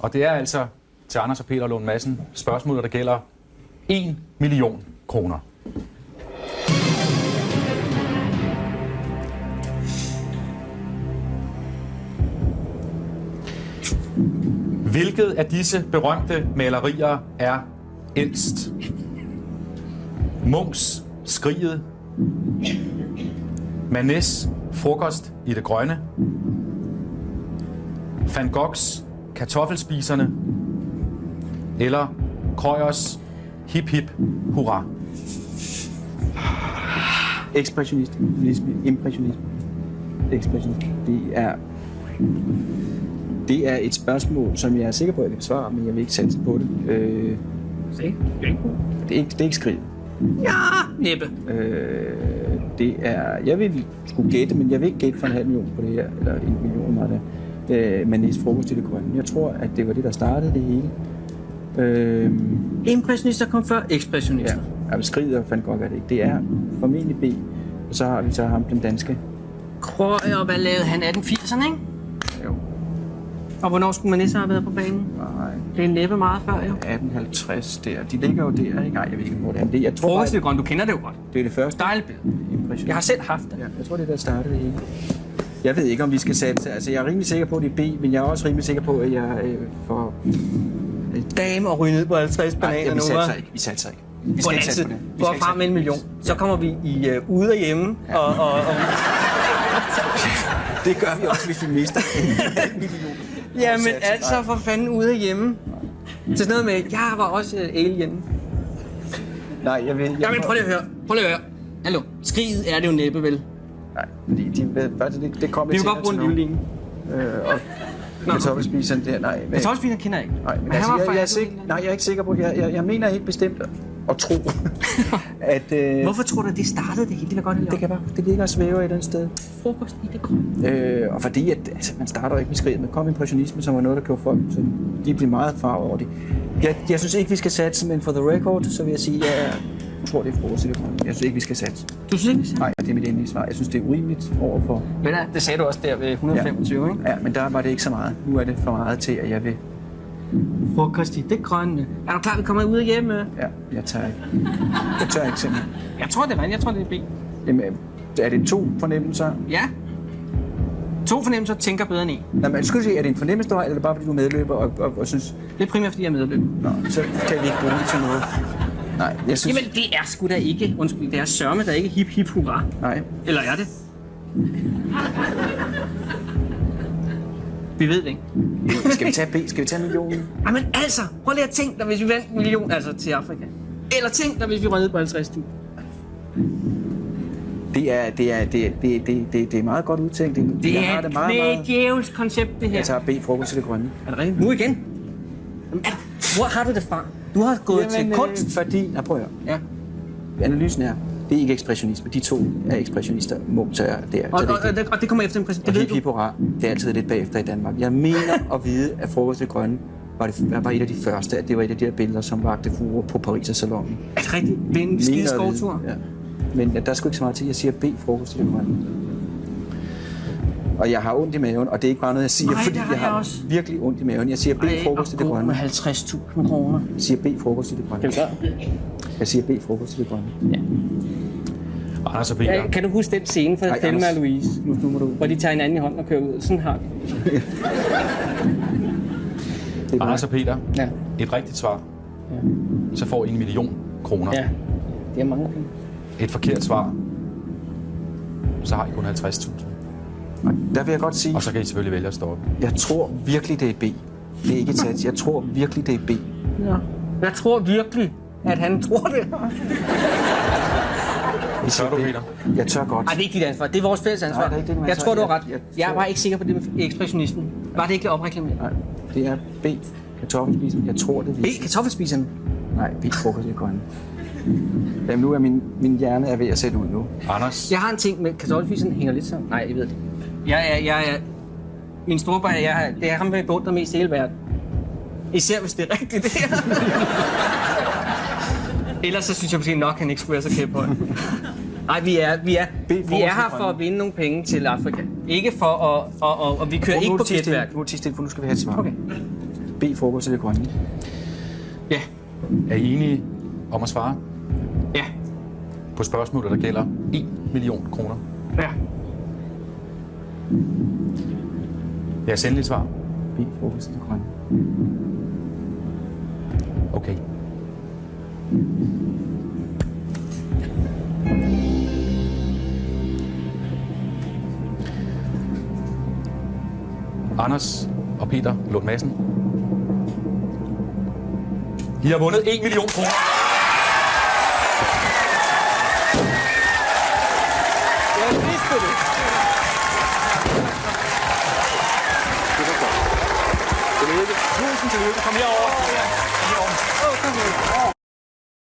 Og det er altså til Anders og Peter Lund Madsen spørgsmål, der gælder 1 million kroner. Hvilket af disse berømte malerier er ældst? Munchs Skriget, Manets Frokost i det grønne, Van Goghs Kartoffelspiserne eller Krøyers Hip Hip Hurra? Ekspressionisme, impressionisme, ekspressionisme. Det er et spørgsmål, som jeg er sikker på, at jeg kan besvare, men jeg vil ikke satse på det. Det er ikke Skriget. Ja, næppe. Jeg vil skulle gætte, men jeg vil ikke gætte for 500.000 på det her, eller 1 million meget der. Manets Frokost i det grønne. Jeg tror, at det var det, der startede det hele. Impressionister kom før ekspressionister. Ja, Skriget og Van Gogh er det ikke. Det er formentlig B, og så har vi så ham, den danske. Krøyer, hvad lavede han? 1880'erne, ikke? Jo. Og hvornår skulle man næsten have været på banen? Nej. Det er næppe meget før, jo. 1850 der. De ligger jo der, ikke? Nej, jeg ved ikke, hvor det er. Det, jeg tror Frokost i det grønne, du kender det jo godt. Det er det første. Dejligt billede. Jeg har selv haft det. Ja, jeg tror, det der startede det hele. Jeg ved ikke, om vi skal satse. Altså, jeg er rimelig sikker på, at det er B, men jeg er også rimelig sikker på, at jeg får... Dame og ryge ned på 50 bananer nu, hva'? Vi satser ikke. Vi skal ikke satse på det. Vi skal frem med 1 million. Så kommer vi i ude og hjemme, ja. og... Det gør vi også, hvis vi mister 1 million. Jamen altså for fanden ude af hjemme. Så sådan noget med, jeg var også alien. Nej, jeg vil... Jamen prøv lige at høre. Hallo, Skriget er det jo næppe, vel? Nej, fordi det kommer til. Vi vil godt bruge en livline. Og kartoffelspiseren der, nej. Kartoffelspiseren kender jeg ikke. Nej, men altså, jeg er ikke sikker på, jeg mener helt bestemt at tro, at... Hvorfor tror du, at det startede det hele? Det var godt, det ligger og svæver et eller andet sted. Frokost i det grønne. Og fordi, at man starter ikke med Skriget, men kom impressionisme, som var noget, der gjorde folk, så de blev meget farvet over det. Jeg synes ikke, vi skal satse, men for the record, så vil jeg sige, at jeg tror, det er frokost i det grønne. Jeg synes ikke, vi skal satse. Du synes ikke, vi skal? Nej, det er mit endelige svar. Jeg synes, det er urimeligt overfor... Men det sagde du også der ved 125, ikke? Ja, men der var det ikke så meget. Nu er det for meget til, at jeg vil... Frokost i det grønne. Er du klar, vi kommer ud af hjemme? Ja, jeg tør ikke. Jeg tør ikke simpelthen. Jeg tror, det er B. Jamen, er det 2 fornemmelser? Ja. 2 fornemmelser tænker bedre end 1. Nej, men skulle sige, er det en fornemmelse, eller er det bare, fordi du er medløber og synes... Det er primært, fordi jeg er medløber. Nå, så kan vi ikke bruge det til noget. Nej, jeg synes... Jamen, det er sgu da ikke... Undskyld, det er sørme, der ikke hip hip hurra. Nej. Eller er det? Vi ved det ikke. Skal vi tage B? Skal vi tage millionen? Jamen altså, prøv lige at tænke dig, hvis vi vandt 1 million, altså til Afrika. Eller tænk dig, hvis vi rød på 50.000. Det er meget godt udtænkt. Det er et djævelsk koncept, det her. Jeg tager B, frokost til det grønne. Er det rigtigt? Nu igen? Hvor har du det fra? Du har gået til kunst. Fordi... Nå, prøv at høre. Ja. Analysen er, det er ikke ekspressionisme. De 2 er ekspressionister. Munch er der. Og det kommer efter en præsident. Det ved du. Det er altid lidt bagefter i Danmark. Jeg mener at vide, at frokost til det grønne var et af de første. At det var et af de her billeder, som vagte furore på Paris-salonen. Er det rigtigt? Ved en skide skovtur? Ja. Men der er sgu ikke så meget til. Jeg siger B, frokost til det grønne. Og jeg har ondt i maven, og det er ikke bare noget, jeg siger, fordi jeg har virkelig ondt i maven. Jeg siger B, frokost til det grønne. Med 50.000 kroner. Jeg siger B, frokost til det grønne. Jeg siger B, frokost til det grønne. Ja. Anders og Peter. Kan du huske den scene fra Thelma og Louise? Nu hvor de tager hinanden i hånden og kører ud. Sådan har vi. Anders og Peter. Ja. Et rigtigt svar. Ja. Så får I 1 million kroner. Ja, det er mange penge. Et forkert svar. Så har I kun 50.000. Der vil jeg godt sige... Og så kan I selvfølgelig vælge at stoppe. Jeg tror virkelig, det er B. Det er ikke et sats. Jeg tror virkelig, det er B. Ja. Jeg tror virkelig, at han tror det. Tør du, Peter? Jeg tør godt. Nej, det er ikke dit ansvar. Det er vores fælles ansvar. Nej, det er ikke det, jeg tror, du har ret. Jeg er bare ikke sikker på det med ekspressionisten. Var det ikke opreklameret? Nej, det er B. Kartoffelspiseren. Jeg tror, det er B. Kartoffelspiseren? Nej, B. Frokost i det grønne. Jamen, nu er min hjerne er ved at sætte ud nu. Anders? Jeg har en ting med kartoffelspiseren hænger lidt sammen. Nej, jeg ved det. Jeg er... Min storebror, det er ham, der beundrer mest i hele verden. Især hvis det er rigtigt, det her. Ellers så synes jeg måske nok, at han ikke skulle være så kæp på. Nej, vi er her for at vinde nogle penge til Afrika. Ikke for at vi kører ikke på gætværk. Nu er det for nu skal vi have et svar. Okay. B. Frokost til det grønne. Ja. Er I enige om at svare Ja. på spørgsmålet, der gælder 1 million kroner? Ja. Jeres endelige svar? B. Frokost til det grønne. Okay. Anders og Peter Lund Madsen. I har vundet 1 million kroner.